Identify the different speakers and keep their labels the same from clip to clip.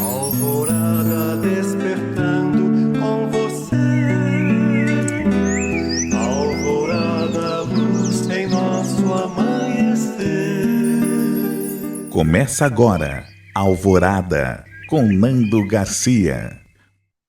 Speaker 1: Alvorada despertando com você. Alvorada, luz em nosso amanhecer.
Speaker 2: Começa agora, Alvorada, com Nando Garcia.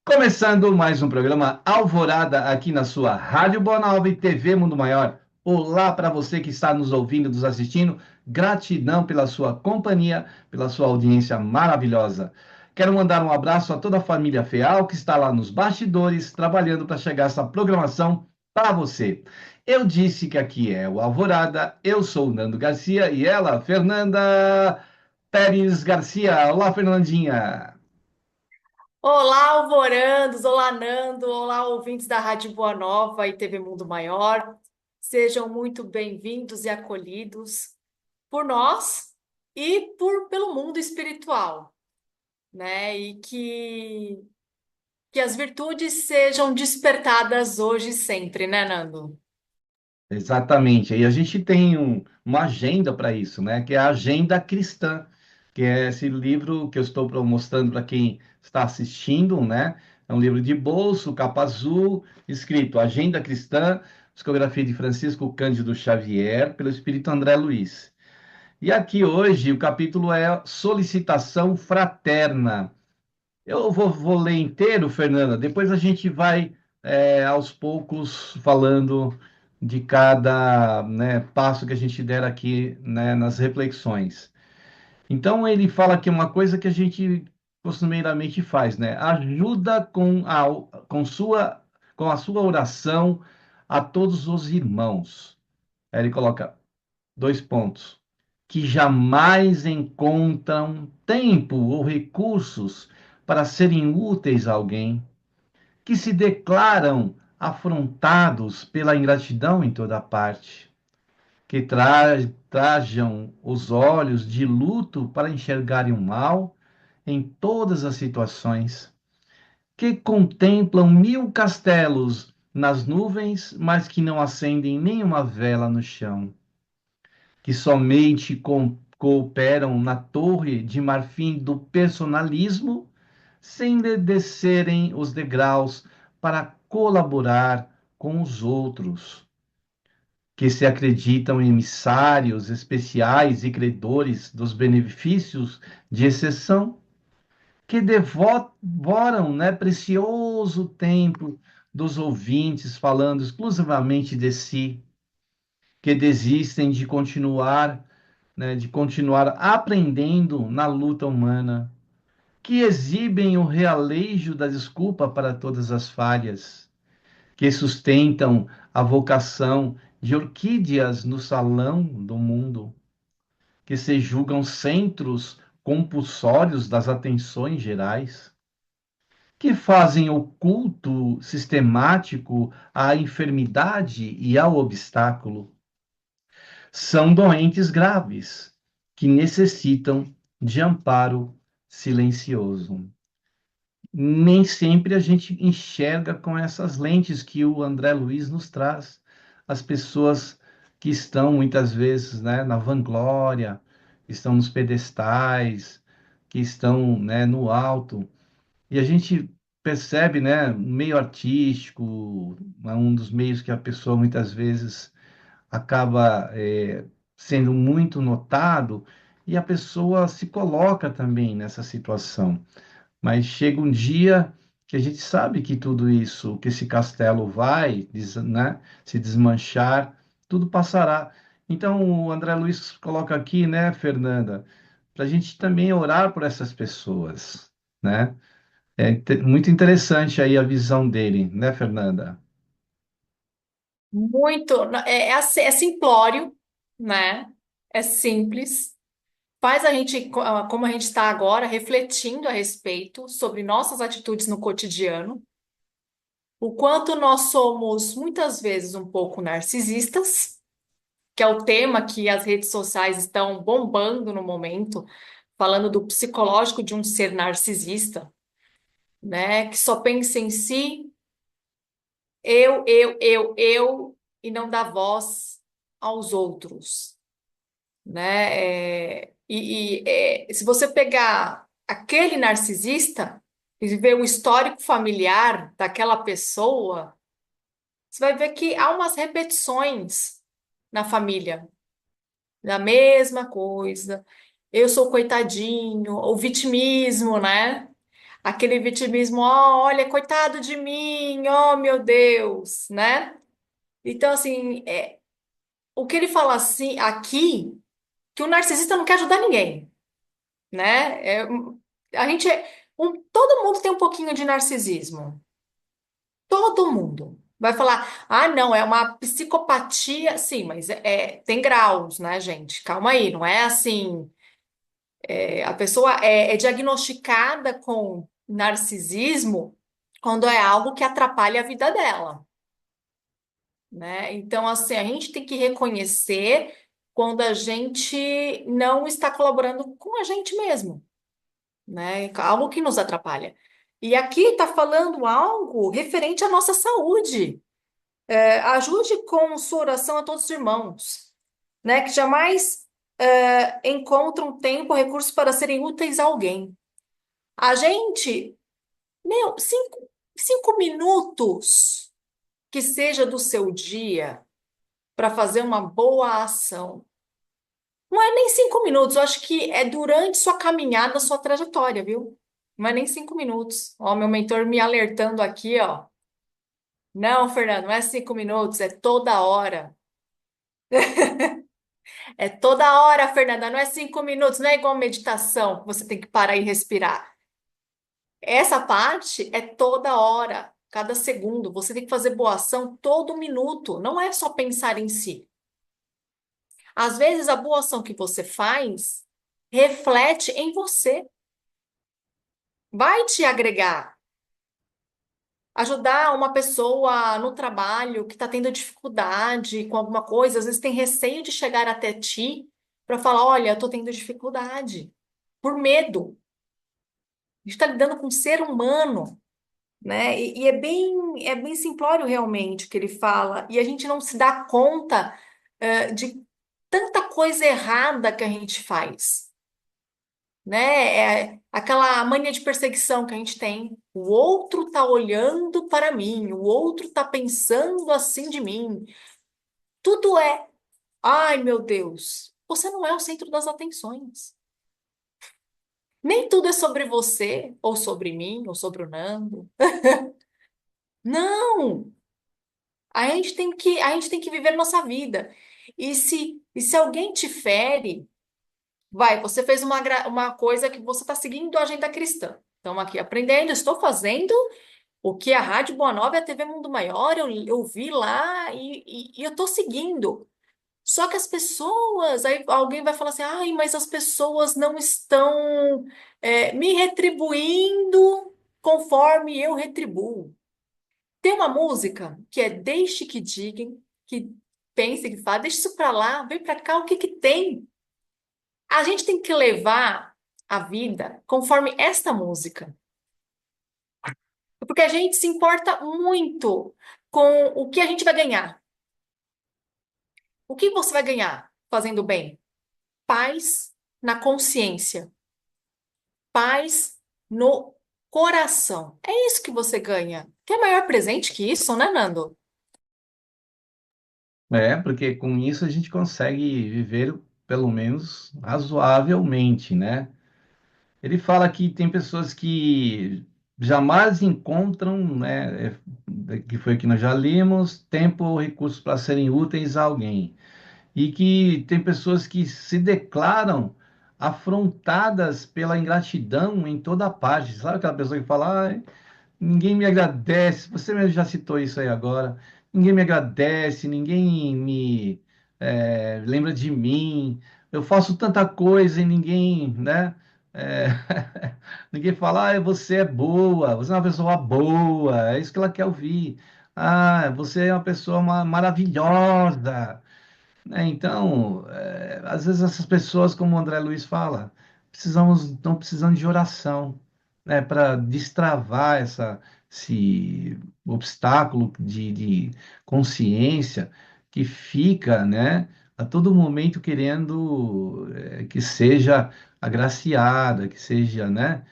Speaker 3: Começando mais um programa Alvorada aqui na sua Rádio Boa Nova e TV Mundo Maior. Olá para você que está nos ouvindo, nos assistindo. Gratidão pela sua companhia, pela sua audiência maravilhosa. Quero mandar um abraço a toda a família Feal que está lá nos bastidores, trabalhando para chegar essa programação para você. Eu disse que aqui é o Alvorada, eu sou o Nando Garcia e ela, Fernanda Pérez Garcia. Olá, Fernandinha.
Speaker 4: Olá, Alvorandos, olá, Nando, olá, ouvintes da Rádio Boa Nova e TV Mundo Maior. Sejam muito bem-vindos e acolhidos por nós e pelo mundo espiritual, né? E que as virtudes sejam despertadas hoje e sempre, né, Nando?
Speaker 3: Exatamente. E a gente tem uma agenda para isso, né? Que é a Agenda Cristã, que é esse livro que eu estou mostrando para quem está assistindo, né? É um livro de bolso, capa azul, escrito Agenda Cristã, psicografia de Francisco Cândido Xavier, pelo Espírito André Luiz. E aqui hoje o capítulo é Solicitação Fraterna. Eu vou ler inteiro, Fernanda. Depois a gente vai, aos poucos, falando de cada, né, passo que a gente der aqui, né, nas reflexões. Então, ele fala que uma coisa que a gente costumeiramente faz, né? Ajuda com a sua oração a todos os irmãos. Aí ele coloca dois pontos, que jamais encontram tempo ou recursos para serem úteis a alguém, que se declaram afrontados pela ingratidão em toda parte, que trajam os olhos de luto para enxergarem o mal em todas as situações, que contemplam mil castelos nas nuvens, mas que não acendem nenhuma vela no chão, que somente cooperam na torre de marfim do personalismo, sem descerem os degraus para colaborar com os outros, que se acreditam emissários especiais e credores dos benefícios de exceção, que devoram, né, precioso tempo dos ouvintes falando exclusivamente de si, que desistem de continuar aprendendo na luta humana, que exibem o realejo da desculpa para todas as falhas, que sustentam a vocação de orquídeas no salão do mundo, que se julgam centros compulsórios das atenções gerais, que fazem o culto sistemático à enfermidade e ao obstáculo, são doentes graves que necessitam de amparo silencioso. Nem sempre a gente enxerga com essas lentes que o André Luiz nos traz. As pessoas que estão muitas vezes, né, na vanglória, estão nos pedestais, que estão, né, no alto. E a gente percebe, né, no meio artístico, é um dos meios que a pessoa muitas vezes acaba sendo muito notado, e a pessoa se coloca também nessa situação. Mas chega um dia que a gente sabe que tudo isso, que esse castelo vai, né, se desmanchar, tudo passará. Então, o André Luiz coloca aqui, né, Fernanda, para a gente também orar por essas pessoas, né? É muito interessante aí a visão dele, né, Fernanda?
Speaker 4: Muito, é simplório, né? É simples. Faz a gente, como a gente está agora, refletindo a respeito sobre nossas atitudes no cotidiano, o quanto nós somos muitas vezes um pouco narcisistas, que é o tema que as redes sociais estão bombando no momento, falando do psicológico de um ser narcisista, né? Que só pensa em si, eu, e não dá voz aos outros, né? Se você pegar aquele narcisista e ver o histórico familiar daquela pessoa, você vai ver que há umas repetições na família, da mesma coisa. Eu sou coitadinho, o vitimismo, né? Aquele vitimismo, ó, olha, coitado de mim, ó, meu Deus, né? Então, assim, o que ele fala assim aqui, que o narcisista não quer ajudar ninguém, né? A gente todo mundo tem um pouquinho de narcisismo. Todo mundo. Vai falar, ah, não, é uma psicopatia. Sim, mas tem graus, né, gente? Calma aí, não é assim. A pessoa é diagnosticada com narcisismo quando é algo que atrapalha a vida dela, né? Então, assim, a gente tem que reconhecer quando a gente não está colaborando com a gente mesmo, né? Algo que nos atrapalha. E aqui está falando algo referente à nossa saúde. Ajude com sua oração a todos os irmãos, né? Que jamais encontram tempo ou recursos para serem úteis a alguém. A gente, meu, 5 minutos que seja do seu dia para fazer uma boa ação. Não é nem 5 minutos, eu acho que é durante sua caminhada, sua trajetória, viu? Não é nem 5 minutos. Ó, meu mentor me alertando aqui, ó. Não, Fernando, não é 5 minutos, é toda hora. É toda hora, Fernanda, não é 5 minutos, não é igual meditação, que você tem que parar e respirar. Essa parte é toda hora, cada segundo. Você tem que fazer boa ação todo minuto, não é só pensar em si. Às vezes, a boa ação que você faz reflete em você, vai te agregar. Ajudar uma pessoa no trabalho que está tendo dificuldade com alguma coisa, às vezes tem receio de chegar até ti para falar: olha, eu estou tendo dificuldade, por medo. A gente está lidando com um ser humano, né? E é bem simplório realmente o que ele fala, e a gente não se dá conta, de tanta coisa errada que a gente faz, né? É aquela mania de perseguição que a gente tem. O outro tá olhando para mim, o outro tá pensando assim de mim. Tudo ai meu Deus, você não é o centro das atenções. Nem tudo é sobre você, ou sobre mim, ou sobre o Nando. Não! A gente tem que viver nossa vida. E se alguém te fere, você fez uma coisa que você está seguindo a agenda cristã. Estamos aqui aprendendo, estou fazendo o que a Rádio Boa Nova e a TV Mundo Maior, eu vi lá e eu estou seguindo. Só que as pessoas, aí alguém vai falar assim, ai, mas as pessoas não estão me retribuindo conforme eu retribuo. Tem uma música que é Deixe que digam, que pense, que fala, deixa isso pra lá, vem pra cá, o que que tem? A gente tem que levar a vida conforme esta música, porque a gente se importa muito com o que a gente vai ganhar. O que você vai ganhar fazendo bem? Paz na consciência, paz no coração. É isso que você ganha. Tem maior presente que isso, né, Nando?
Speaker 3: Porque com isso a gente consegue viver pelo menos razoavelmente, né? Ele fala que tem pessoas que jamais encontram, né, que foi o que nós já lemos, tempo ou recursos para serem úteis a alguém. E que tem pessoas que se declaram afrontadas pela ingratidão em toda parte. Sabe aquela pessoa que fala, "Ai, ninguém me agradece, você mesmo já citou isso aí agora, ninguém me agradece, ninguém me lembra de mim, eu faço tanta coisa e ninguém, né? é, ninguém fala, você é boa, você é uma pessoa boa, é isso que ela quer ouvir. Ah, você é uma pessoa maravilhosa, né? Então, às vezes essas pessoas, como o André Luiz fala, estão precisando de oração, né, para destravar esse obstáculo de consciência que fica, né, a todo momento querendo que seja agraciada, que seja, né?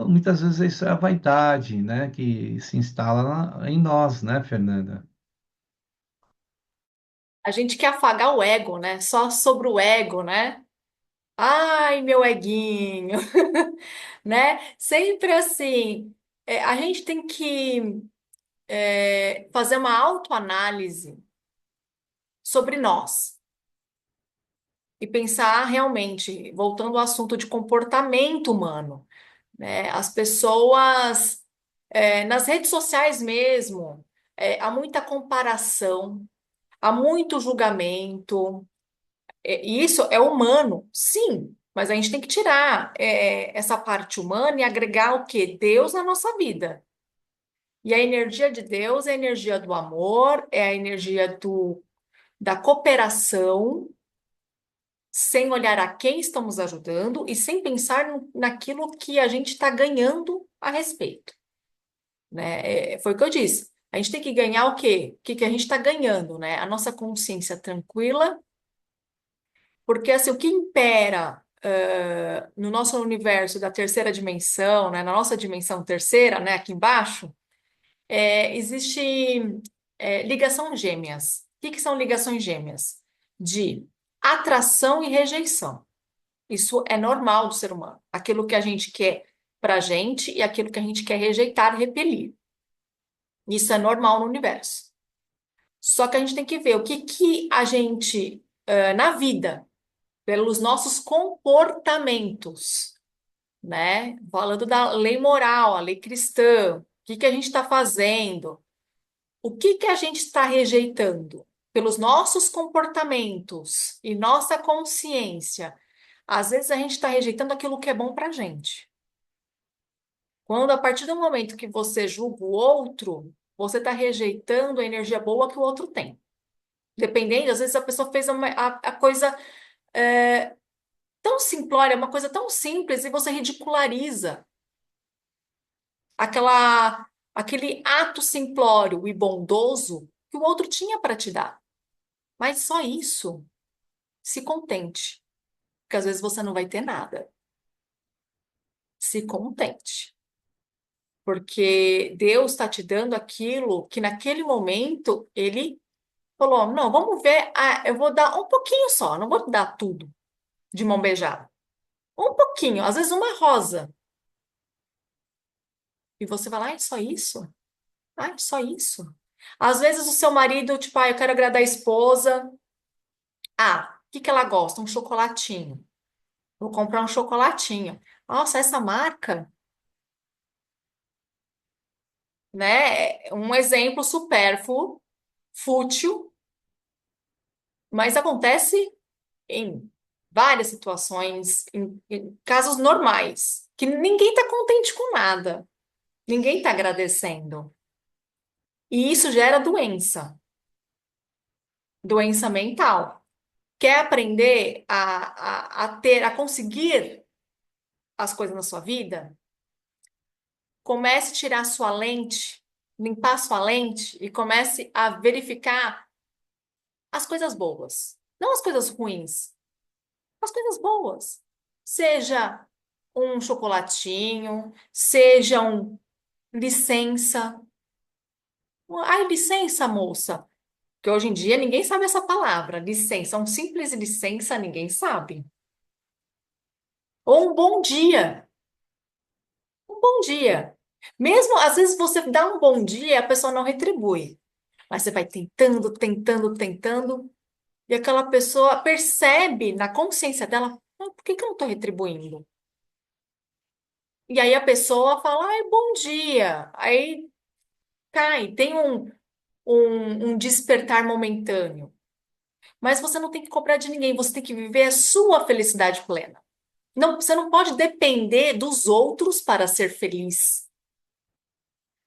Speaker 3: Muitas vezes isso é a vaidade, né? Que se instala em nós, né, Fernanda?
Speaker 4: A gente quer afagar o ego, né? Só sobre o ego, né? Ai, meu eguinho, né? Sempre assim. A gente tem que fazer uma autoanálise sobre nós e pensar realmente, voltando ao assunto de comportamento humano, né? As pessoas, nas redes sociais mesmo, há muita comparação, há muito julgamento. E isso é humano, sim, mas a gente tem que tirar, essa parte humana e agregar o quê? Deus na nossa vida. E a energia de Deus é a energia do amor, é a energia da cooperação, sem olhar a quem estamos ajudando e sem pensar naquilo que a gente está ganhando a respeito, né? Foi o que eu disse. A gente tem que ganhar o quê? O que que a gente está ganhando, né? A nossa consciência tranquila, porque assim, o que impera no nosso universo da terceira dimensão, né? Na nossa dimensão terceira, né? Aqui embaixo, existe ligação gêmeas. O que que são ligações gêmeas? De atração e rejeição. Isso é normal do ser humano. Aquilo que a gente quer para a gente e aquilo que a gente quer rejeitar, repelir. Isso é normal no universo. Só que a gente tem que ver o que que a gente, na vida, pelos nossos comportamentos, né? Falando da lei moral, a lei cristã, o que que a gente está fazendo? O que que a gente está rejeitando? Pelos nossos comportamentos e nossa consciência. Às vezes a gente está rejeitando aquilo que é bom para a gente. Quando a partir do momento que você julga o outro, você está rejeitando a energia boa que o outro tem. Dependendo, às vezes a pessoa fez a coisa é, tão simplória, uma coisa tão simples, e você ridiculariza aquele ato simplório e bondoso que o outro tinha para te dar. Mas só isso, se contente, porque às vezes você não vai ter nada. Se contente. Porque Deus está te dando aquilo que naquele momento ele falou: não, vamos ver, eu vou dar um pouquinho só, não vou dar tudo de mão beijada. Um pouquinho, às vezes uma rosa. E você vai lá, é só isso? Ah, é só isso? Às vezes o seu marido, tipo, eu quero agradar a esposa. O que que ela gosta? Um chocolatinho. Vou comprar um chocolatinho. Nossa, essa marca, né? Um exemplo supérfluo, fútil, mas acontece em várias situações, em casos normais, que ninguém está contente com nada, ninguém está agradecendo. E isso gera doença, doença mental. Quer aprender a conseguir as coisas na sua vida? Comece a tirar sua lente, limpar sua lente e comece a verificar as coisas boas, não as coisas ruins, as coisas boas. Seja um chocolatinho, seja um licença. Ai, licença, moça. Que hoje em dia ninguém sabe essa palavra, licença. Um simples licença ninguém sabe. Ou um bom dia. Um bom dia. Mesmo às vezes você dá um bom dia e a pessoa não retribui. Mas você vai tentando, tentando, tentando, e aquela pessoa percebe na consciência dela: por que que eu não estou retribuindo? E aí a pessoa fala: ai, bom dia. Aí cai, tem um despertar momentâneo. Mas você não tem que cobrar de ninguém, você tem que viver a sua felicidade plena. Não, você não pode depender dos outros para ser feliz.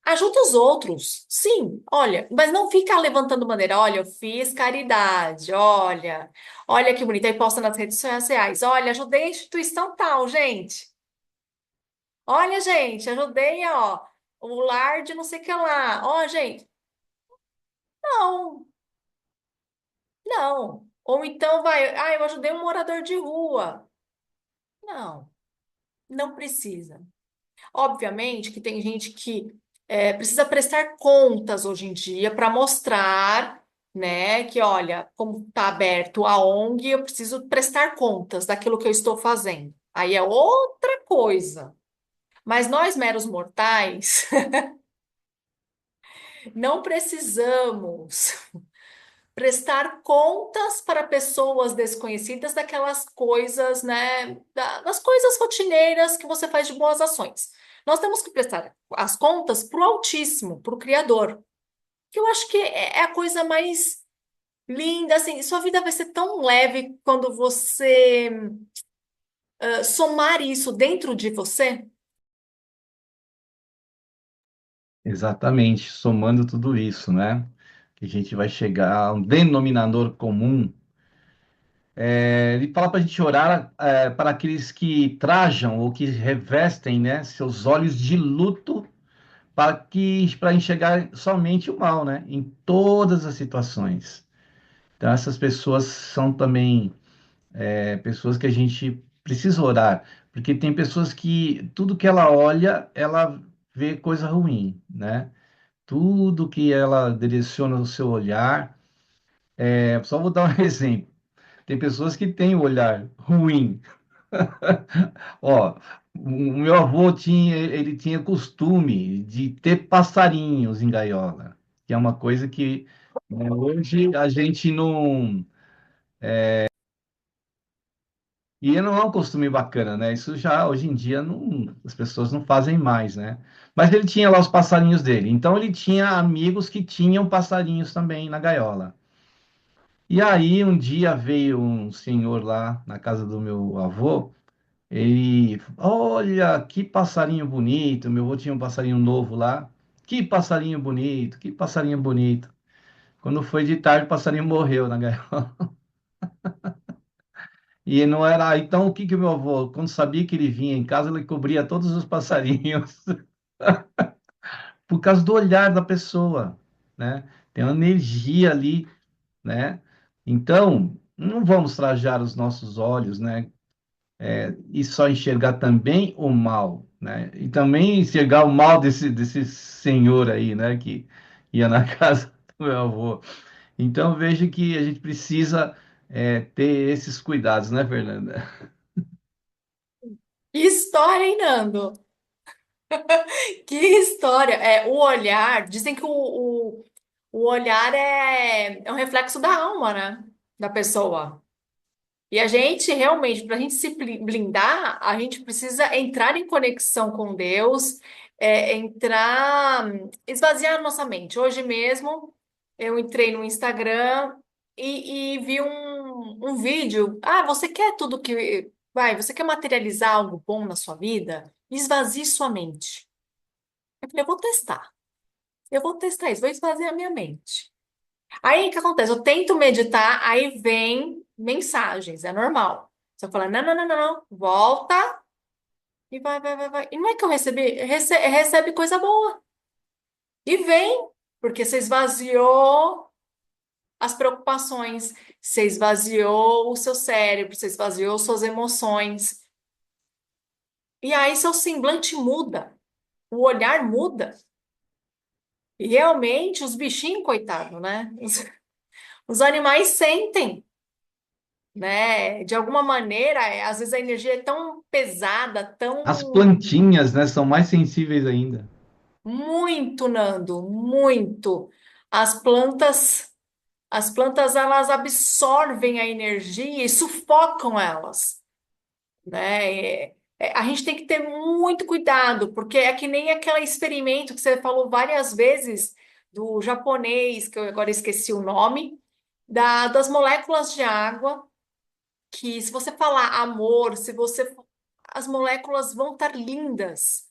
Speaker 4: Ajuda os outros, sim, olha, mas não fica levantando bandeira. Olha, eu fiz caridade, olha que bonito. Aí posta nas redes sociais, olha, ajudei a instituição tal, gente. Olha, gente, ajudei, ó, o lar de não sei o que lá. Ó, gente, não, não. Ou então vai, eu ajudei um morador de rua. Não, não precisa. Obviamente que tem gente que precisa prestar contas hoje em dia para mostrar, né, que olha, como está aberto a ONG, eu preciso prestar contas daquilo que eu estou fazendo. Aí é outra coisa. Mas nós, meros mortais, não precisamos prestar contas para pessoas desconhecidas daquelas coisas, né, das coisas rotineiras que você faz de boas ações. Nós temos que prestar as contas para o Altíssimo, para o Criador, que eu acho que é a coisa mais linda, assim, sua vida vai ser tão leve quando você somar isso dentro de você.
Speaker 3: Exatamente, somando tudo isso, né? Que a gente vai chegar a um denominador comum. Ele fala para a gente orar para aqueles que trajam ou que revestem, né, seus olhos de luto para enxergar somente o mal, né, em todas as situações. Então essas pessoas são também pessoas que a gente precisa orar, porque tem pessoas que tudo que ela olha, ela vê coisa ruim, né? Tudo que ela direciona o seu olhar, só vou dar um exemplo. Tem pessoas que têm o olhar ruim. Ó, o meu avô ele tinha costume de ter passarinhos em gaiola, que é uma coisa que hoje a gente não. E não é um costume bacana, né? Isso já hoje em dia não, as pessoas não fazem mais, né? Mas ele tinha lá os passarinhos dele. Então ele tinha amigos que tinham passarinhos também na gaiola. E aí um dia veio um senhor lá na casa do meu avô. Ele, olha, que passarinho bonito. Meu avô tinha um passarinho novo lá. Que passarinho bonito, que passarinho bonito. Quando foi de tarde, o passarinho morreu na gaiola. E não era. Então, o que que o meu avô, quando sabia que ele vinha em casa, ele cobria todos os passarinhos, por causa do olhar da pessoa, né? Tem uma energia ali, né? Então, não vamos trajar os nossos olhos, né? E só enxergar também o mal, né? E também enxergar o mal desse senhor aí, né? Que ia na casa do meu avô. Então, vejo que a gente precisa ter esses cuidados, né, Fernanda?
Speaker 4: Que história, hein, Nando? Que história! O olhar, dizem que o olhar é um reflexo da alma, né? Da pessoa. E a gente realmente, para a gente se blindar, a gente precisa entrar em conexão com Deus, entrar, esvaziar a nossa mente. Hoje mesmo eu entrei no Instagram e vi um vídeo. Ah, você quer tudo que. Vai, você quer materializar algo bom na sua vida? Esvazie sua mente. Eu falei, eu vou testar. Eu vou testar isso, vou esvaziar a minha mente. Aí o que acontece? Eu tento meditar, aí vem mensagens, é normal. Você fala, não, não, não, não, não, volta e vai, vai, vai, vai. E não é que eu recebe coisa boa. E vem, porque você esvaziou as preocupações, você esvaziou o seu cérebro, você esvaziou suas emoções. E aí seu semblante muda, o olhar muda. E realmente os bichinhos, coitado, né? Os animais sentem. Né? De alguma maneira, às vezes a energia é tão pesada,
Speaker 3: As
Speaker 4: tão
Speaker 3: plantinhas, né, são mais sensíveis ainda.
Speaker 4: muito, Nando, muito. As plantas, as plantas elas absorvem a energia e sufocam elas, né? A gente tem que ter muito cuidado, porque é que nem aquele experimento que você falou várias vezes do japonês, que eu agora esqueci o nome, das moléculas de água que se você falar amor, se você as moléculas vão estar lindas.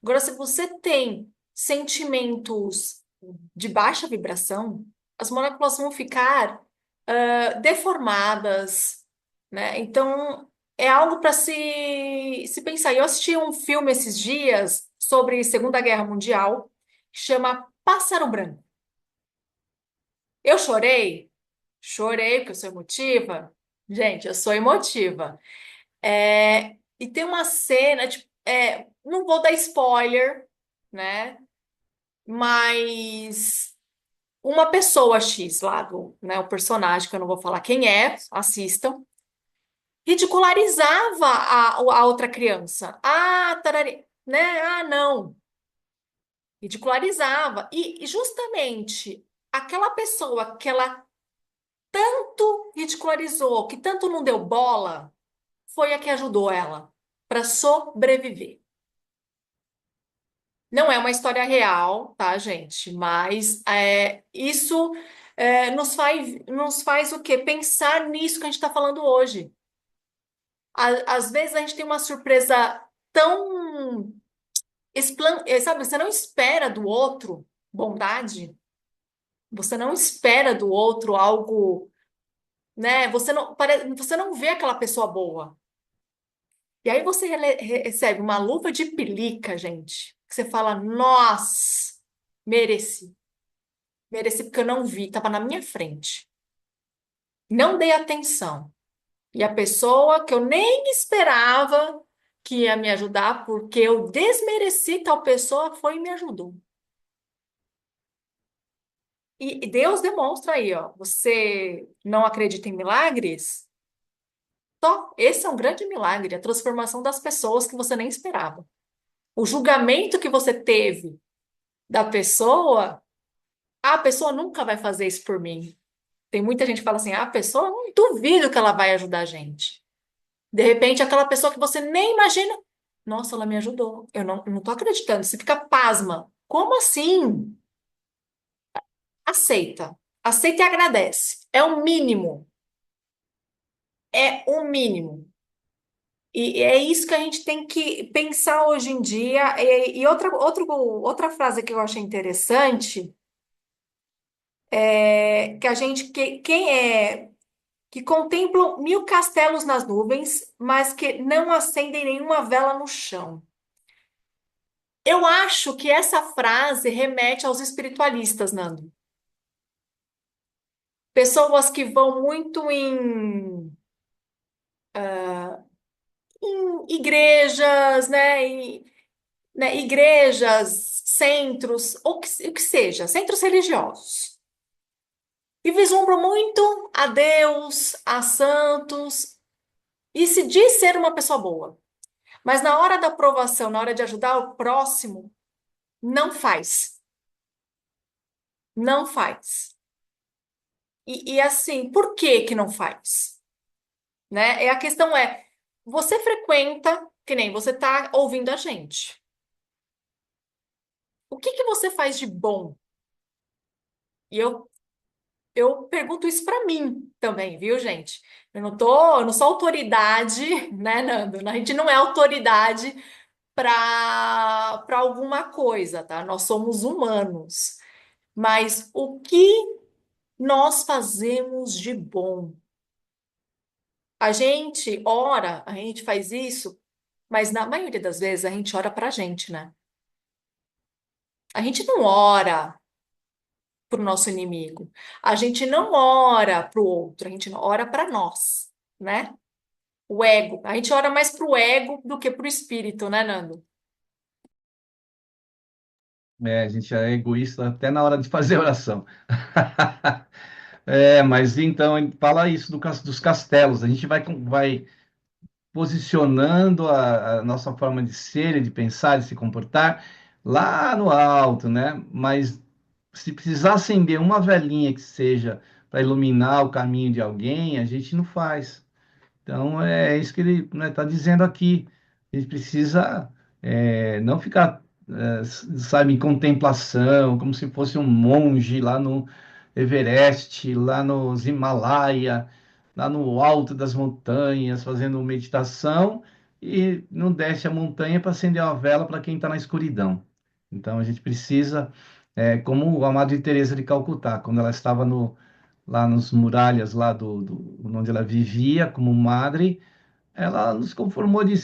Speaker 4: Agora, se você tem sentimentos de baixa vibração, as moléculas vão ficar deformadas, né? Então, é algo para se pensar. Eu assisti um filme esses dias sobre Segunda Guerra Mundial, que chama Pássaro Branco. Eu chorei? Chorei, porque eu sou emotiva. Gente, eu sou emotiva. E tem uma cena, tipo, não vou dar spoiler, né? Mas uma pessoa X lá né, o personagem, que eu não vou falar quem é, assistam, ridicularizava a outra criança. Ah, tarari, né? Ah, não. Ridicularizava. E justamente aquela pessoa que ela tanto ridicularizou, que tanto não deu bola, foi a que ajudou ela para sobreviver. Não é uma história real, tá, gente? Mas isso nos faz o quê? Pensar nisso que a gente está falando hoje. Às vezes a gente tem uma surpresa tão sabe? Você não espera do outro bondade, você não espera do outro algo, né? Você não vê aquela pessoa boa. E aí você recebe uma luva de pelica, gente, que você fala, nossa, mereci. Mereci porque eu não vi, estava na minha frente. Não dei atenção. E a pessoa que eu nem esperava que ia me ajudar, porque eu desmereci tal pessoa, foi e me ajudou. E Deus demonstra aí, ó. Você não acredita em milagres? Só, esse é um grande milagre, a transformação das pessoas que você nem esperava. O julgamento que você teve da pessoa, a pessoa nunca vai fazer isso por mim. Tem muita gente que fala assim: a pessoa, não duvido que ela vai ajudar a gente. De repente, aquela pessoa que você nem imagina, nossa, ela me ajudou. Eu não tô acreditando. Você fica pasma. Como assim? Aceita. Aceita e agradece. É o mínimo. É o mínimo. E é isso que a gente tem que pensar hoje em dia. E outra frase que eu achei interessante é que quem que contemplam 1000 castelos nas nuvens, mas que não acendem nenhuma vela no chão. Eu acho que essa frase remete aos espiritualistas, Nando. Pessoas que vão muito em igrejas, né? Igrejas, centros, o que seja, centros religiosos. E vislumbram muito a Deus, a santos, e se diz ser uma pessoa boa. Mas na hora da aprovação, na hora de ajudar o próximo, não faz. Não faz. E assim, por que que não faz? Né? A questão você frequenta, que nem você está ouvindo a gente. O que que você faz de bom? E eu pergunto isso para mim também, viu, gente? Eu não sou autoridade, né, Nando? A gente não é autoridade para alguma coisa, tá? Nós somos humanos. Mas o que nós fazemos de bom? A gente ora, a gente faz isso, mas na maioria das vezes a gente ora pra gente, né? A gente não ora pro nosso inimigo. A gente não ora pro outro, a gente ora para nós, né? O ego. A gente ora mais pro ego do que pro espírito, né, Nando?
Speaker 3: A gente é egoísta até na hora de fazer oração. Mas então, fala isso dos castelos. A gente vai posicionando a nossa forma de ser, e de pensar, de se comportar lá no alto, né? Mas se precisar acender uma velinha que seja para iluminar o caminho de alguém, a gente não faz. Então, é isso que ele, né, está dizendo aqui. A gente precisa não ficar, sabe, em contemplação, como se fosse um monge lá no Everest, lá nos Himalaia, lá no alto das montanhas, fazendo meditação, e não desce a montanha para acender uma vela para quem está na escuridão. Então, a gente precisa, como a Madre Teresa de Calcutá, quando ela estava lá nos muralhas lá onde ela vivia como madre, ela nos conformou de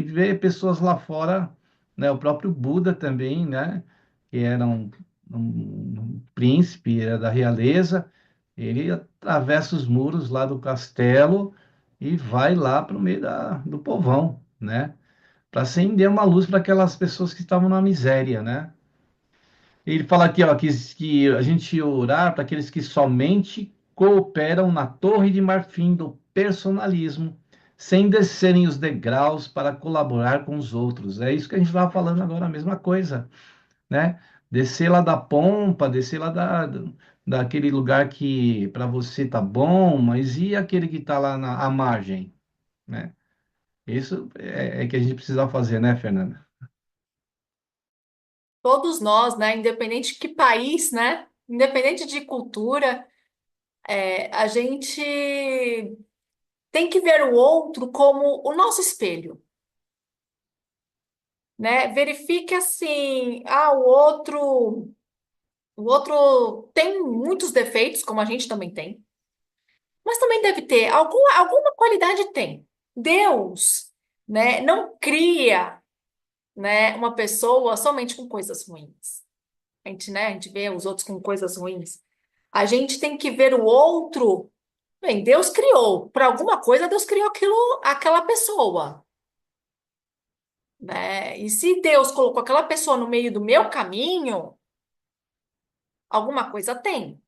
Speaker 3: ver pessoas lá fora, né? O próprio Buda também, né? Que era um príncipe, era da realeza, ele atravessa os muros lá do castelo e vai lá para o meio do povão. né? Para acender uma luz para aquelas pessoas que estavam na miséria, né? Ele fala aqui, ó, que a gente orar para aqueles que somente cooperam na torre de marfim do personalismo, sem descerem os degraus para colaborar com os outros. É isso que a gente estava falando agora, a mesma coisa, né? Descer lá da pompa, descer lá daquele lugar que para você tá bom, mas e aquele que está lá na à margem, né? Isso é que a gente precisa fazer, né, Fernanda?
Speaker 4: Todos nós, né, independente de que país, né, independente de cultura, a gente tem que ver o outro como o nosso espelho, né? Verifique assim, o outro tem muitos defeitos, como a gente também tem, mas também deve ter alguma qualidade tem. Deus, né, não cria, né, uma pessoa somente com coisas ruins. A gente vê os outros com coisas ruins. A gente tem que ver o outro. Bem, Deus criou. Por alguma coisa, Deus criou aquela pessoa, né? E se Deus colocou aquela pessoa no meio do meu caminho, alguma coisa tem.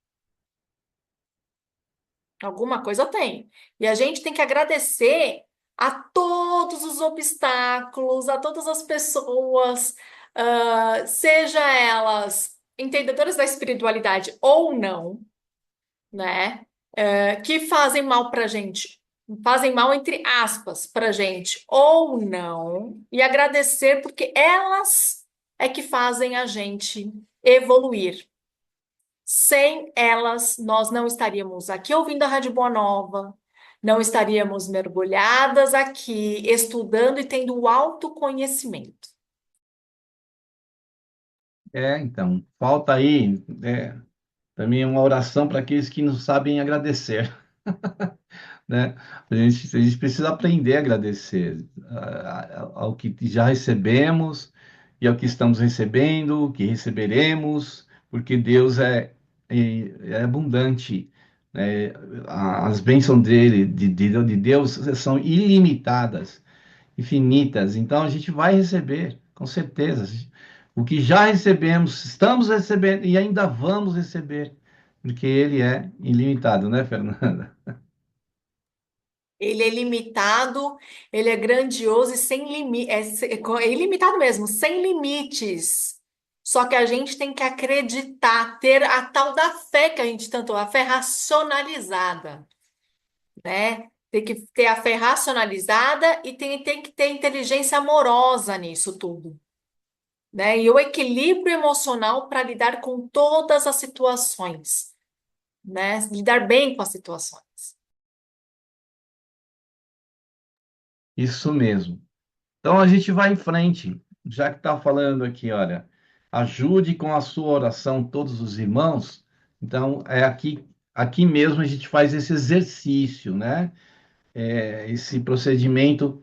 Speaker 4: Alguma coisa tem. E a gente tem que agradecer a todos os obstáculos, a todas as pessoas, seja elas entendedoras da espiritualidade ou não, né? Que fazem mal pra gente, fazem mal entre aspas pra gente ou não, e agradecer porque elas é que fazem a gente evoluir. Sem elas, nós não estaríamos aqui ouvindo a Rádio Boa Nova, não estaríamos mergulhadas aqui, estudando e tendo o autoconhecimento.
Speaker 3: Então, falta aí, também uma oração para aqueles que não sabem agradecer, né? A gente precisa aprender a agradecer ao que já recebemos e ao que estamos recebendo, o que receberemos, porque Deus é abundante, né? As bênçãos dele, de Deus, são ilimitadas, infinitas. Então a gente vai receber, com certeza. O que já recebemos, estamos recebendo e ainda vamos receber, porque ele é ilimitado, né, Fernanda?
Speaker 4: Ele é limitado, ele é grandioso e sem limite, é ilimitado mesmo, sem limites. Só que a gente tem que acreditar, ter a tal da fé que a gente tanto, a fé racionalizada, né? Tem que ter a fé racionalizada e tem que ter inteligência amorosa nisso tudo, né? E o equilíbrio emocional para lidar com todas as situações, né? Lidar bem com as situações.
Speaker 3: Isso mesmo. Então a gente vai em frente, já que está falando aqui, olha, ajude com a sua oração todos os irmãos. Então é aqui mesmo a gente faz esse exercício, né? Esse procedimento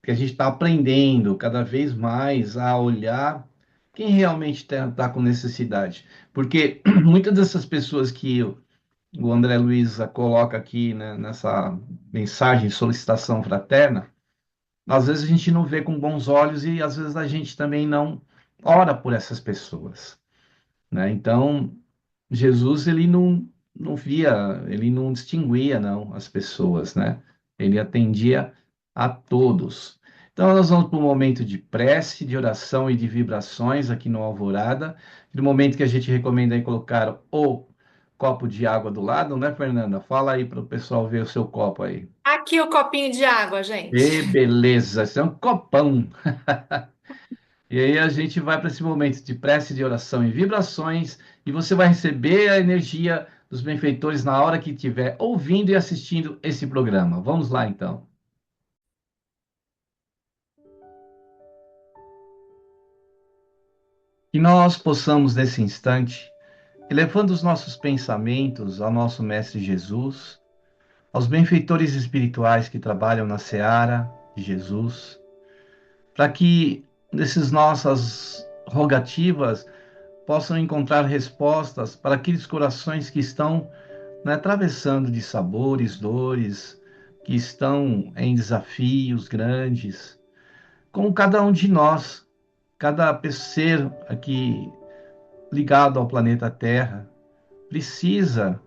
Speaker 3: que a gente está aprendendo cada vez mais a olhar quem realmente está com necessidade. Porque muitas dessas pessoas que o André Luiz coloca aqui, né, nessa mensagem, solicitação fraterna, às vezes a gente não vê com bons olhos e às vezes a gente também não ora por essas pessoas, né? Então, Jesus, ele não via, ele não distinguia, não, as pessoas, né? Ele atendia a todos. Então, nós vamos para um momento de prece, de oração e de vibrações aqui no Alvorada, no momento que a gente recomenda aí colocar o copo de água do lado, né, Fernanda? Fala aí para o pessoal ver o seu copo aí.
Speaker 4: Aqui o copinho de água, gente.
Speaker 3: E beleza, isso é um copão. E aí a gente vai para esse momento de prece, de oração e vibrações, e você vai receber a energia dos benfeitores na hora que estiver ouvindo e assistindo esse programa. Vamos lá, então. Que nós possamos, nesse instante, elevando os nossos pensamentos ao nosso Mestre Jesus, aos benfeitores espirituais que trabalham na seara de Jesus, para que nessas nossas rogativas possam encontrar respostas para aqueles corações que estão, né, atravessando de sabores, dores, que estão em desafios grandes, como cada um de nós, cada ser aqui ligado ao planeta Terra, precisa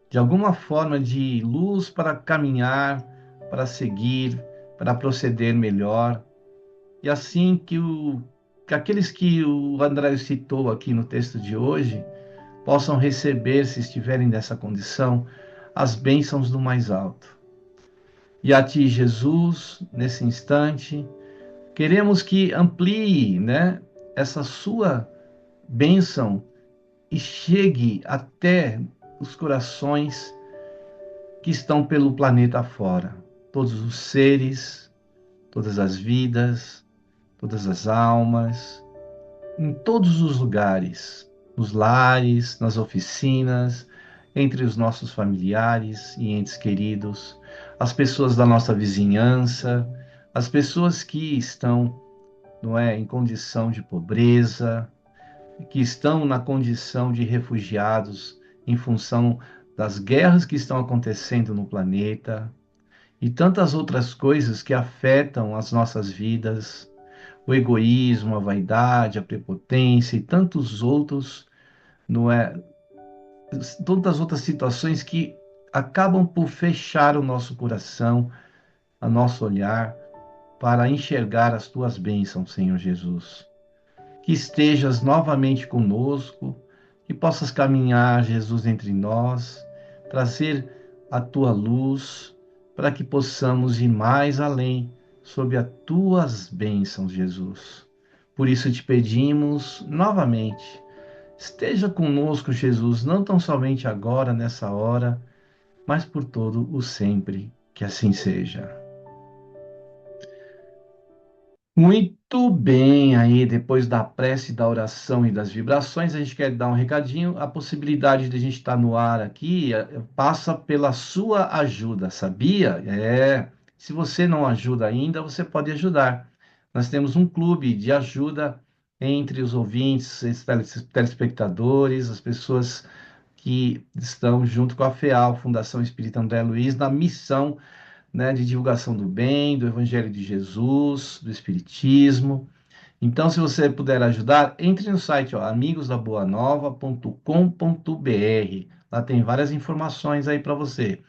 Speaker 3: de alguma forma de luz para caminhar, para seguir, para proceder melhor. E assim que aqueles que o André citou aqui no texto de hoje possam receber, se estiverem nessa condição, as bênçãos do mais alto. E a ti, Jesus, nesse instante, queremos que amplie, né, essa sua bênção e chegue até os corações que estão pelo planeta afora. Todos os seres, todas as vidas, todas as almas, em todos os lugares, nos lares, nas oficinas, entre os nossos familiares e entes queridos, as pessoas da nossa vizinhança, as pessoas que estão, não é, em condição de pobreza, que estão na condição de refugiados em função das guerras que estão acontecendo no planeta e tantas outras coisas que afetam as nossas vidas, o egoísmo, a vaidade, a prepotência e tantos outros, não é, tantas outras situações que acabam por fechar o nosso coração, a nosso olhar para enxergar as tuas bênçãos, Senhor Jesus. Que estejas novamente conosco, que possas caminhar, Jesus, entre nós, trazer a tua luz, para que possamos ir mais além sob as tuas bênçãos, Jesus. Por isso te pedimos novamente, esteja conosco, Jesus, não tão somente agora, nessa hora, mas por todo o sempre, que assim seja. Muito bem, aí depois da prece, da oração e das vibrações, a gente quer dar um recadinho. A possibilidade de a gente estar no ar aqui passa pela sua ajuda, sabia? Se você não ajuda ainda, você pode ajudar. Nós temos um clube de ajuda entre os ouvintes, os telespectadores, as pessoas que estão junto com a FEAL, Fundação Espírita André Luiz, na missão, né, de divulgação do bem, do Evangelho de Jesus, do Espiritismo. Então, se você puder ajudar, entre no site amigosdaboanova.com.br. Lá tem várias informações aí para você.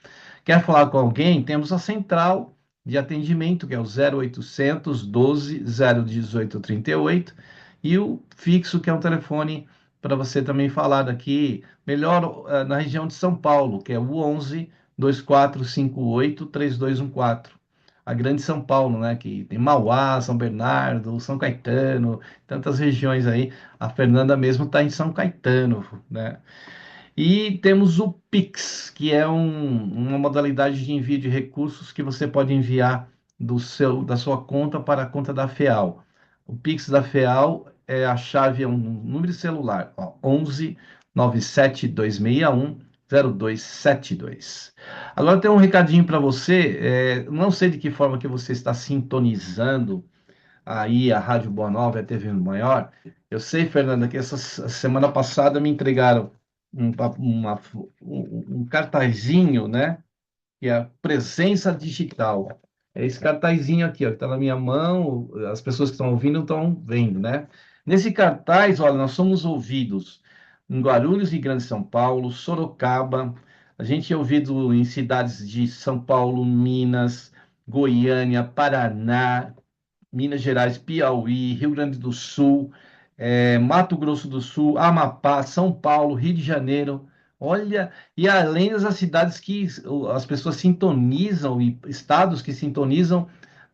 Speaker 3: Quer falar com alguém? Temos a central de atendimento, que é o 0800 12 018 38, e o fixo, que é um telefone para você também falar daqui, melhor na região de São Paulo, que é o 11 2458 3214. A grande São Paulo, né, que tem Mauá, São Bernardo, São Caetano, tantas regiões aí. A Fernanda mesmo está em São Caetano, né? E temos o Pix, que é uma modalidade de envio de recursos que você pode enviar da sua conta para a conta da FEAL. O Pix da FEAL é a chave, é um número de celular, ó, 11 97261 0272. Agora tem um recadinho para você, não sei de que forma que você está sintonizando aí a Rádio Boa Nova e a TV Maior. Eu sei, Fernanda, que essa semana passada me entregaram um, um cartazinho, né? Que é a presença digital. É esse cartazinho aqui, ó, que está na minha mão, as pessoas que estão ouvindo estão vendo, né? Nesse cartaz, olha, nós somos ouvidos em Guarulhos e Grande São Paulo, Sorocaba, a gente é ouvido em cidades de São Paulo, Minas, Goiânia, Paraná, Minas Gerais, Piauí, Rio Grande do Sul, Mato Grosso do Sul, Amapá, São Paulo, Rio de Janeiro. Olha, e além das cidades que as pessoas sintonizam e estados que sintonizam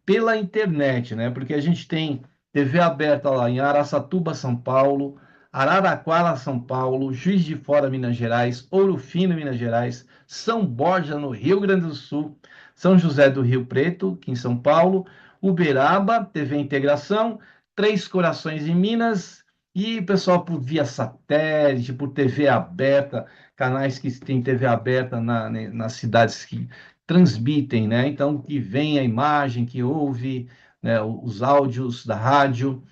Speaker 3: pela internet, né? Porque a gente tem TV aberta lá em Araçatuba, São Paulo, Araraquara, São Paulo, Juiz de Fora, Minas Gerais, Ouro Fino, Minas Gerais, São Borja, no Rio Grande do Sul, São José do Rio Preto, aqui em São Paulo, Uberaba, TV Integração, Três Corações em Minas, e pessoal por via satélite, por TV aberta, canais que têm TV aberta nas cidades que transmitem, né? Então, que vem a imagem, que ouve, né, os áudios da rádio.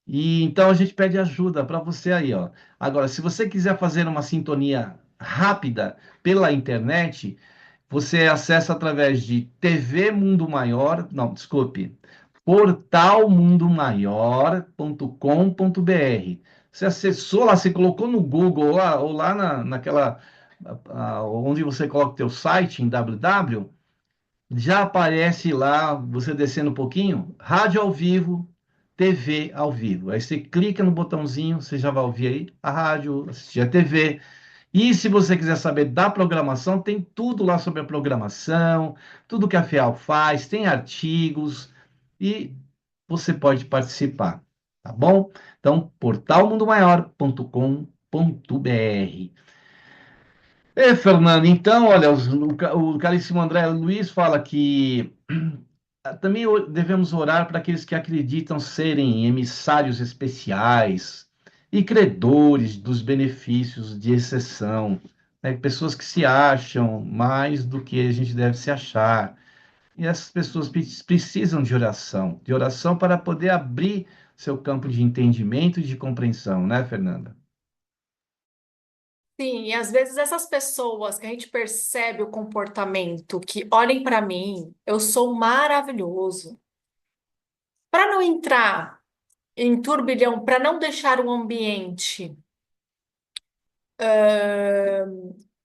Speaker 3: E então a gente pede ajuda para você aí, ó. Agora, se você quiser fazer uma sintonia rápida pela internet, você acessa através de TV Mundo Maior, não, desculpe, portalmundomaior.com.br. Você acessou lá, você colocou no Google lá, ou lá naquela onde você coloca o teu site em www, já aparece lá, você descendo um pouquinho, rádio ao vivo, TV ao vivo. Aí você clica no botãozinho, você já vai ouvir aí a rádio, assistir a TV. E se você quiser saber da programação, tem tudo lá sobre a programação, tudo que a FEAL faz, tem artigos e você pode participar, tá bom? Então, portalmundomaior.com.br. Fernando, então, olha, o caríssimo André Luiz fala que também devemos orar para aqueles que acreditam serem emissários especiais e credores dos benefícios de exceção, né? Pessoas que se acham mais do que a gente deve se achar. E essas pessoas precisam de oração para poder abrir seu campo de entendimento e de compreensão, né, Fernanda?
Speaker 4: Sim, e às vezes essas pessoas que a gente percebe o comportamento, que olhem para mim, eu sou maravilhoso. Para não entrar em turbilhão, para não deixar o ambiente,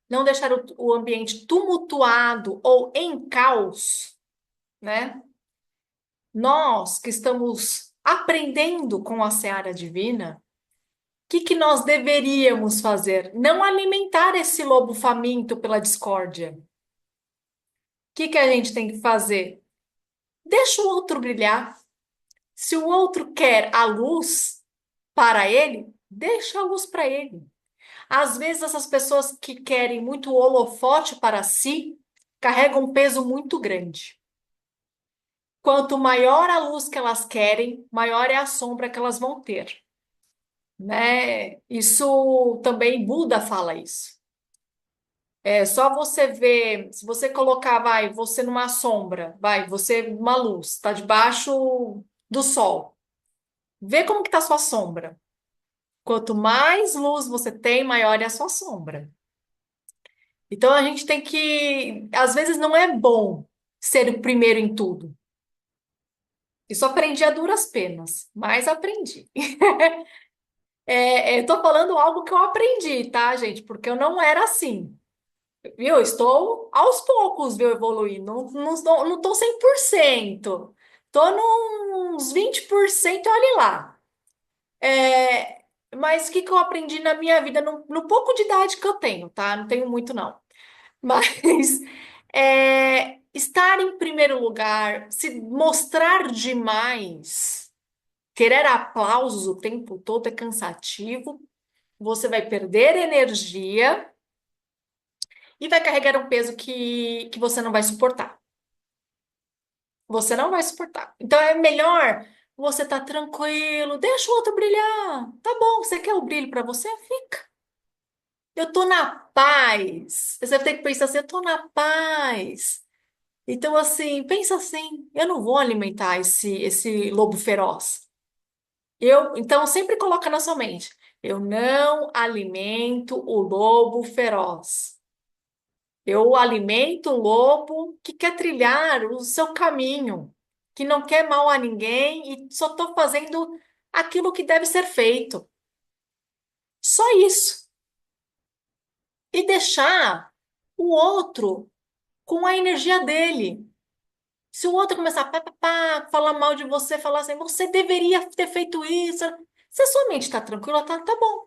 Speaker 4: não deixar o ambiente tumultuado ou em caos, né? Nós que estamos aprendendo com a seara divina, o que que nós deveríamos fazer? Não alimentar esse lobo faminto pela discórdia. O que que a gente tem que fazer? Deixa o outro brilhar. Se o outro quer a luz para ele, deixa a luz para ele. Às vezes, essas pessoas que querem muito holofote para si carregam um peso muito grande. Quanto maior a luz que elas querem, maior é a sombra que elas vão ter, né? Isso também Buda fala isso. É só você ver, se você colocar, vai, você numa sombra, vai, você numa luz, está debaixo do sol. Vê como que tá a sua sombra. Quanto mais luz você tem, maior é a sua sombra. Então a gente tem que, às vezes não é bom ser o primeiro em tudo. Isso aprendi a duras penas, mas aprendi. Eu tô falando algo que eu aprendi, tá, gente? Porque eu não era assim. Viu? Estou aos poucos, viu, evoluindo. Não tô 100%. Tô nos 20%, olhe lá. Mas o que que eu aprendi na minha vida, no pouco de idade que eu tenho, tá? Não tenho muito, não. Mas estar em primeiro lugar, se mostrar demais, querer aplausos o tempo todo é cansativo. Você vai perder energia e vai carregar um peso que você não vai suportar. Você não vai suportar. Então é melhor você estar tranquilo, deixa o outro brilhar. Tá bom, você quer o brilho para você? Fica. Eu tô na paz. Você tem que pensar assim, eu tô na paz. Então, assim, pensa assim, eu não vou alimentar esse lobo feroz. Então, sempre coloca na sua mente, eu não alimento o lobo feroz. Eu alimento o lobo que quer trilhar o seu caminho, que não quer mal a ninguém e só estou fazendo aquilo que deve ser feito. Só isso. E deixar o outro com a energia dele. Se o outro começar a falar mal de você, falar assim, você deveria ter feito isso. Se a sua mente está tranquila, tá bom.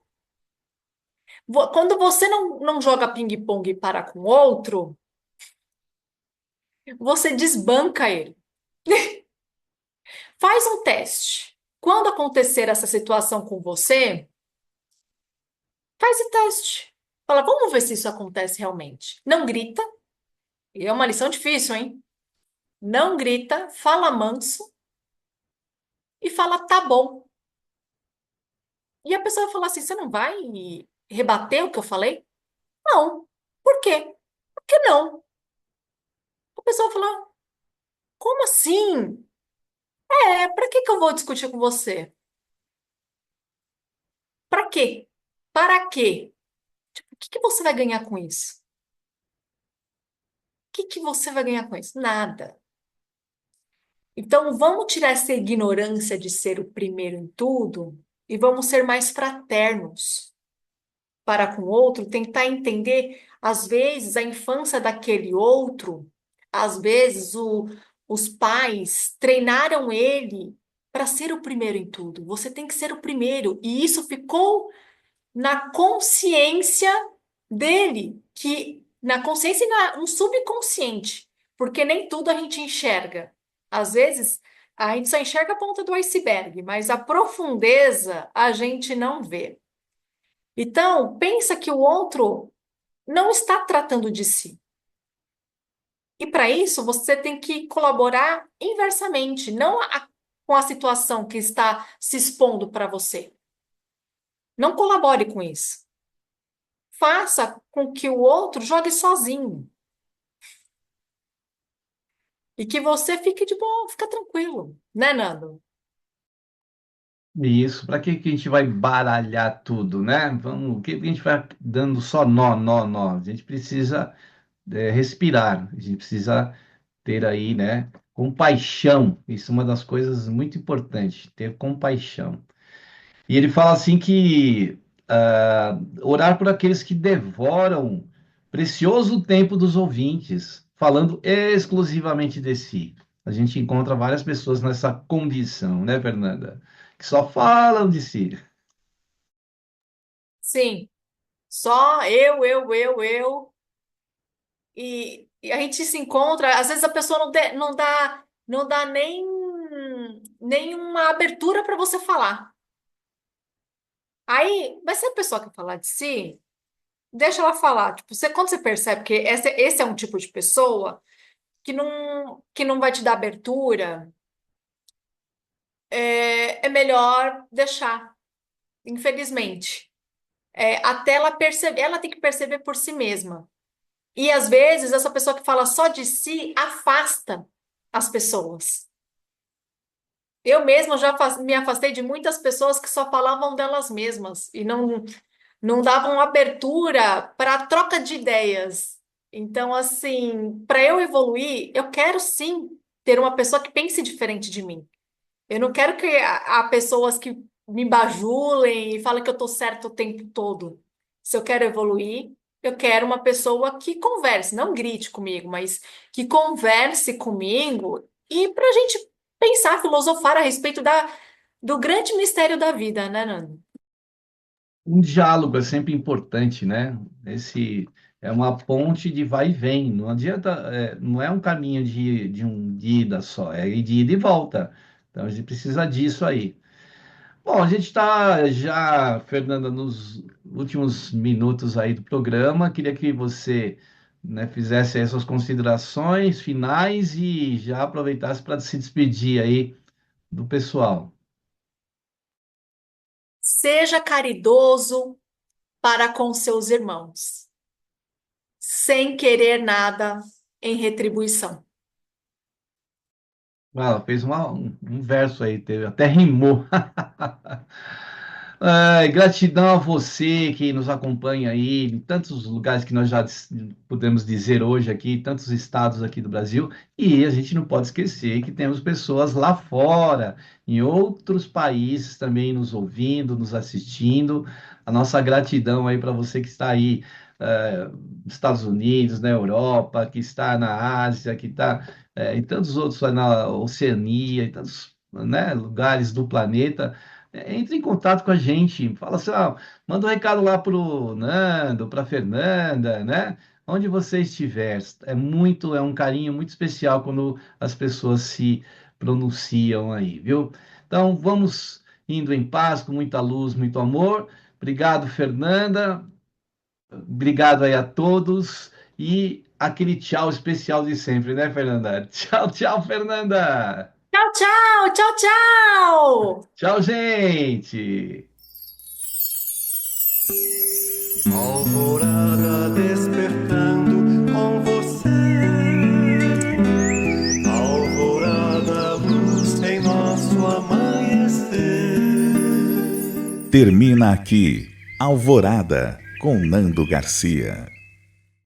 Speaker 4: Quando você não joga ping-pong para com o outro, você desbanca ele. Faz um teste. Quando acontecer essa situação com você, faz o teste. Fala, vamos ver se isso acontece realmente. Não grita. E é uma lição difícil, hein? Não grita, fala manso e fala, tá bom. E a pessoa vai falar assim: você não vai rebater o que eu falei? Não. Por quê? Por que não? A pessoa vai falar: como assim? Pra que que eu vou discutir com você? Pra quê? Para quê? O que que você vai ganhar com isso? O que que você vai ganhar com isso? Nada. Então, vamos tirar essa ignorância de ser o primeiro em tudo e vamos ser mais fraternos para com o outro, tentar entender, às vezes, a infância daquele outro, às vezes, os pais treinaram ele para ser o primeiro em tudo. Você tem que ser o primeiro. E isso ficou na consciência dele, que na consciência e no subconsciente, porque nem tudo a gente enxerga. Às vezes, a gente só enxerga a ponta do iceberg, mas a profundeza a gente não vê. Então, pensa que o outro não está tratando de si. E para isso, você tem que colaborar inversamente, não com a situação que está se expondo para você. Não colabore com isso. Faça com que o outro jogue sozinho. E que você fique de boa, fica tranquilo, né, Nando?
Speaker 3: Isso, para que a gente vai baralhar tudo, né? Vamos, que a gente vai dando só nó, nó, nó? A gente precisa respirar, a gente precisa ter aí, né, compaixão. Isso é uma das coisas muito importantes, ter compaixão. E ele fala assim que orar por aqueles que devoram precioso tempo dos ouvintes, falando exclusivamente de si. A gente encontra várias pessoas nessa condição, né, Fernanda? Que só falam de si.
Speaker 4: Sim, só eu. E a gente se encontra, às vezes a pessoa não dá nenhuma abertura para você falar. Aí, mas se a pessoa quer falar de si, deixa ela falar. Tipo, quando você percebe que esse é um tipo de pessoa que não vai te dar abertura, é melhor deixar, infelizmente. Até ela perceber, ela tem que perceber por si mesma. E às vezes essa pessoa que fala só de si afasta as pessoas. Eu mesma já me afastei de muitas pessoas que só falavam delas mesmas e não davam abertura para troca de ideias. Então, assim, para eu evoluir, eu quero sim ter uma pessoa que pense diferente de mim. Eu não quero que há pessoas que me bajulem e falem que eu estou certo o tempo todo. Se eu quero evoluir, eu quero uma pessoa que converse, não grite comigo, mas que converse comigo e para a gente pensar, filosofar a respeito do grande mistério da vida, né, Nando?
Speaker 3: Um diálogo é sempre importante, né? Esse é uma ponte de vai e vem. Não adianta, não é um caminho de ida só, é de ida e volta. Então a gente precisa disso aí. Bom, a gente está já, Fernanda, nos últimos minutos aí do programa. Queria que você, né, fizesse aí suas considerações finais e já aproveitasse para se despedir aí do pessoal.
Speaker 4: Seja caridoso para com seus irmãos, sem querer nada em retribuição.
Speaker 3: Ela fez um verso aí, até rimou. Ai, gratidão a você que nos acompanha aí em tantos lugares que nós já podemos dizer hoje aqui, tantos estados aqui do Brasil, e a gente não pode esquecer que temos pessoas lá fora, em outros países também nos ouvindo, nos assistindo. A nossa gratidão aí para você que está aí, nos Estados Unidos, na Europa, que está na Ásia, que está em tantos outros, na Oceania, em tantos, né, lugares do planeta. Entre em contato com a gente, fala assim, manda um recado lá pro Nando, pra Fernanda, né? Onde você estiver. É um carinho muito especial quando as pessoas se pronunciam aí, viu? Então, vamos indo em paz, com muita luz, muito amor. Obrigado, Fernanda. Obrigado aí a todos. E aquele tchau especial de sempre, né, Fernanda? Tchau, tchau, Fernanda.
Speaker 4: Tchau, tchau, tchau, tchau!
Speaker 3: Tchau, gente.
Speaker 1: Alvorada despertando com você. Alvorada, luz em nosso amanhecer.
Speaker 2: Termina aqui Alvorada com Nando Garcia.